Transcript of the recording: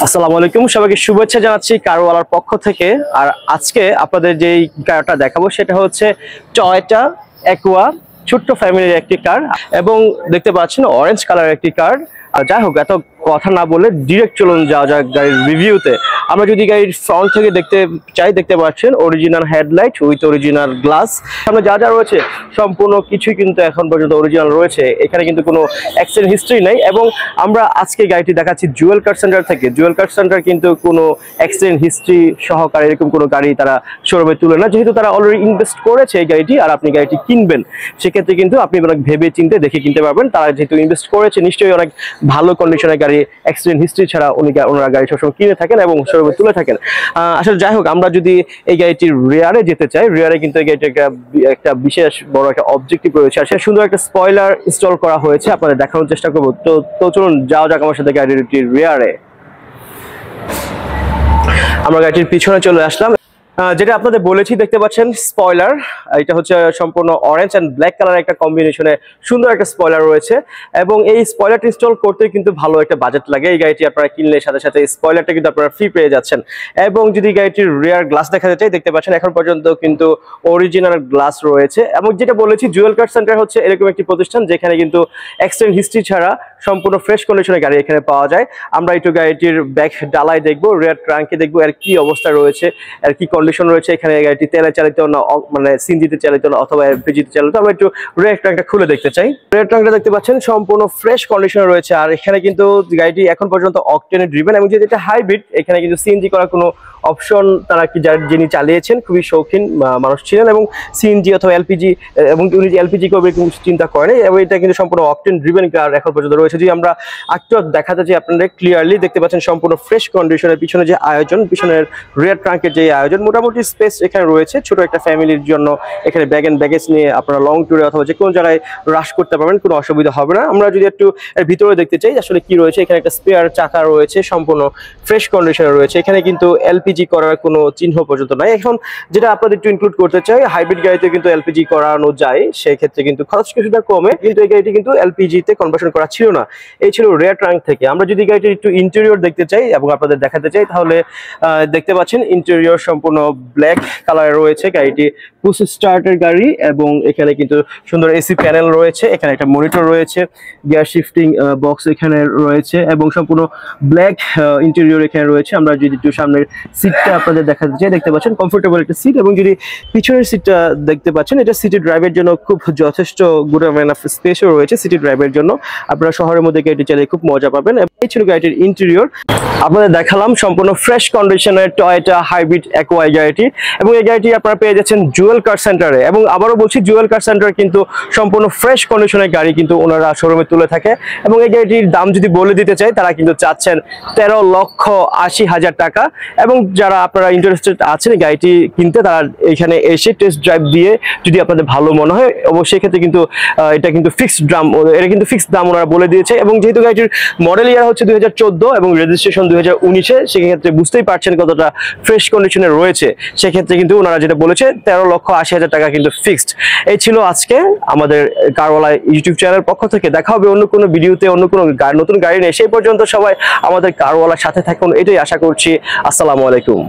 আসসালামু আলাইকুম, সবাইকে শুভেচ্ছা জানাচ্ছি কারওয়ালার পক্ষ থেকে। আর আজকে আপনাদের যেই কারটা দেখাবো সেটা হচ্ছে টয়োটা অ্যাকুয়া ছোট্ট ফ্যামিলির একটি কার, এবং দেখতে পাচ্ছেন অরেঞ্জ কালারের একটি কার। আর যাই হোক, এত কথা না বলে ডিরেক্ট চলুন যাওয়া যাক গাড়ির রিভিউতে। আমরা যদি গাড়ির ফ্রন্ট থেকে দেখতে চাই, দেখতে পাচ্ছেন original headlight with original glass. সামনে যা যা রয়েছে সম্পূর্ণ কিছুই কিন্তু এখন পর্যন্ত অরিজিনাল রয়েছে, এখানে কিন্তু কোনো অ্যাক্সিডেন্ট হিস্ট্রি নেই। এবং আমরা আজকে গাড়িটি দেখাচ্ছি জুয়েল কার সেন্টার থেকে। জুয়েল কার সেন্টার কিন্তু কোনো অ্যাক্সিডেন্ট হিস্ট্রি সহকারে এরকম কোনো গাড়ি তারা শোরুমে তুলে না, যেহেতু তারা অলরেডি ইনভেস্ট করেছে এই গাড়িটি। আর আপনি গাড়িটি কিনবেন সেক্ষেত্রে কিন্তু আপনি অনেক ভেবে চিন্তে দেখে কিনতে পারবেন। তারা যেহেতু ইনভেস্ট করেছে, নিশ্চয়ই অনেক ভালো কন্ডিশনের গাড়ি, অ্যাক্সিডেন্ট হিস্ট্রি ছাড়া ওনারা গাড়ি সবসময় কিনে থাকেন এবং শোরুমে তুলে থাকেন। আসলে যাই হোক, আমরা যদি এই গাড়িটির রিয়ারে যেতে চাই, রিয়ারে কিন্তু এই গাড়িটি একটা বিশেষ বড় একটা অবজেক্টিভ রয়েছে, আর সেটা সুন্দর একটা স্পয়লার ইনস্টল করা হয়েছে। আপনাদের দেখানোর চেষ্টা করবো। তো চলুন যাওয়া যাক আমার সাথে গাড়িটির রিয়ারে। আমরা গাড়িটির পিছনে চলে আসলাম। যেটা আপনাদের বলেছি, দেখতে পাচ্ছেন স্পয়লার। এটা হচ্ছে সম্পূর্ণ অরেঞ্জ এন্ড ব্ল্যাক কালার একটা কম্বিনেশনে সুন্দর একটা স্পয়লার রয়েছে, এবং এই স্পয়লারটি ইনস্টল করতে কিন্তু ভালো একটা বাজেট লাগে। এই গাড়িটি আপনারা কিনলে সাথে সাথে স্পয়লারটা কিন্তু আপনারা ফ্রি পেয়ে যাচ্ছেন। এবং যদি গাড়িটির রিয়ার গ্লাস দেখা যায়, দেখতে পাচ্ছেন এখন পর্যন্ত কিন্তু অরিজিনাল গ্লাস রয়েছে। এবং যেটা বলেছি, জুয়েল কার সেন্টার হচ্ছে এরকম একটি প্রতিষ্ঠান যেখানে কিন্তু অ্যাক্সিডেন্ট হিস্ট্রি ছাড়া সম্পূর্ণ ফ্রেশ কন্ডিশনের গাড়ি এখানে পাওয়া যায়। আমরা একটু গাড়িটির ব্যাক ডালাই দেখবো, রিয়ার ট্রাঙ্কে দেখবো এর কি অবস্থা রয়েছে, আর কি কন্ডিশন রয়েছে। এখানে গাড়িটি তেলে চালিত না, মানে সিএনজিতে চালিত না, অথবা এলপিজিতে চালিত। আমরা একটু রিয়ার ট্রাঙ্কটা খুলে দেখতে চাই। রিয়ার ট্রাঙ্কটা দেখতে পাচ্ছেন সম্পূর্ণ ফ্রেশ কন্ডিশনে রয়েছে। আর এখানে কিন্তু গাড়িটি এখন পর্যন্ত অকটেনে ড্রিভেন, এবং যেটা হাইব্রিড, এখানে কিন্তু সিএনজি করার কোনো অপশন তারা যিনি চালিয়েছেন খুবই শৌখিন মানুষ ছিলেন, এবং সিএনজি অথবা এলপিজি, এবং উনি এলপিজি করবে কিন্তু চিন্তা করেন। এবং এটা কিন্তু সম্পূর্ণ অকটেন ড্রিভেন কার এখন পর্যন্ত রয়েছে। যদি আমরা একটু দেখাতে চাই আপনাদের ক্লিয়ারলি, দেখতে পাচ্ছেন সম্পূর্ণ ফ্রেশ কন্ডিশনের পিছনে যে আয়োজন, পিছনের রিয়ার ট্রাঙ্কের যে আয়োজন, মোটামুটি স্পেস এখানে রয়েছে ছোট একটা ফ্যামিলির জন্য। এখানে ব্যাগ এন্ড ব্যাগেজ নিয়ে আপনারা লং ট্যুরে অথবা যে কোনো জায়গায় রাশ করতে পারবেন, কোনো অসুবিধা হবে না। আমরা যদি একটু এর ভিতরে দেখতে চাই আসলে কি রয়েছে, এখানে একটা স্পেয়ার চাকা রয়েছে, সম্পূর্ণ ফ্রেশ কন্ডিশনে রয়েছে। এখানে কিন্তু এলপিজি করার কোনো চিহ্ন পর্যন্ত নাই। এখন যেটা আপনাদের একটু ইনক্লুড করতে চাই, হাইব্রিড গাড়িতে কিন্তু এলপিজি করানো যায়, সেক্ষেত্রে কিন্তু খরচ কিছুটা কমে, কিন্তু এই গাড়িটি কিন্তু এলপিজি তে কনভার্সন করা ছিল না। এই ছিল রিয়ার ট্রাঙ্ক থেকে। আমরা যদি গাড়িটির একটু ইন্টেরিয়র দেখতে চাই এবং আপনাদের দেখাতে চাই, তাহলে দেখতে পাচ্ছেন ইন্টেরিয়র সম্পূর্ণ ব্ল্যাক কালারে রয়েছে। গাড়িটি পুশ স্টার্টের গাড়ি, এবং এখানে কিন্তু সুন্দর এসি প্যানেল রয়েছে, এখানে একটা মনিটর রয়েছে, গিয়ার শিফটিং বক্স এখানে রয়েছে, এবং সম্পূর্ণ ব্ল্যাক ইন্টেরিয়র এখানে রয়েছে। আমরা যদি একটু সামনের সিটটা আপনাদের দেখাতে চাই, দেখতে পাচ্ছেন কমফোর্টেবল একটা সিট, এবং যদি পিছনের সিটটা দেখতে পাচ্ছেন, এটা সিটি ড্রাইভের জন্য খুব যথেষ্ট গুড অফ স্পেসও রয়েছে সিটি ড্রাইভের জন্য। আপনারা শহরের মধ্যে গাড়িটি চালিয়ে খুব মজা পাবেন। এই ছিল গাড়িটির ইন্টেরিয়র। আপনাদের দেখালাম সম্পূর্ণ ফ্রেশ কন্ডিশনের টয়োটা হাইব্রিড অ্যাকুয়া গাড়িটি, এবং এই গাড়িটি আপনারা পেয়ে যাচ্ছেন জুয়েল কার সেন্টারে। এবং আবারও বলছি, জুয়েল কার সেন্টার কিন্তু সম্পূর্ণ ফ্রেশ কন্ডিশনের গাড়ি কিন্তু ওনারা শোরুমে তুলে থাকে। এবং এই গাড়িটির দাম যদি বলে দিতে চাই, তারা কিন্তু চাচ্ছেন 13,80,000 টাকা। এবং যারা আপনারা ইন্টারেস্টেড আছেন গাড়িটি কিনতে, তারা এখানে এসে টেস্ট ড্রাইভ দিয়ে যদি আপনাদের ভালো মনে হয়, অবশ্যই ক্ষেত্রে কিন্তু এটা কিন্তু ফিক্সড দাম ওনারা বলে দিয়েছে। এবং যেহেতু গাড়িটির মডেল ইয়ার হচ্ছে 2014 এবং রেজিস্ট্রেশন 2019-এ, সেক্ষেত্রে বুঝতেই পারছেন কতটা ফ্রেশ কন্ডিশনে রয়েছে। সেক্ষেত্রে কিন্তু ওনারা যেটা বলেছে 13,80,000 টাকা কিন্তু ফিক্সড। এই ছিল আজকে আমাদের কারওয়ালা ইউটিউব চ্যানেলের পক্ষ থেকে। দেখা হবে অন্য কোনো ভিডিওতে, অন্য কোনো নতুন গাড়ি নিয়ে। সেই পর্যন্ত সবাই আমাদের কারওয়ালার সাথে থাকুন, এটাই আশা করছি। আসসালামু আলাইকুম।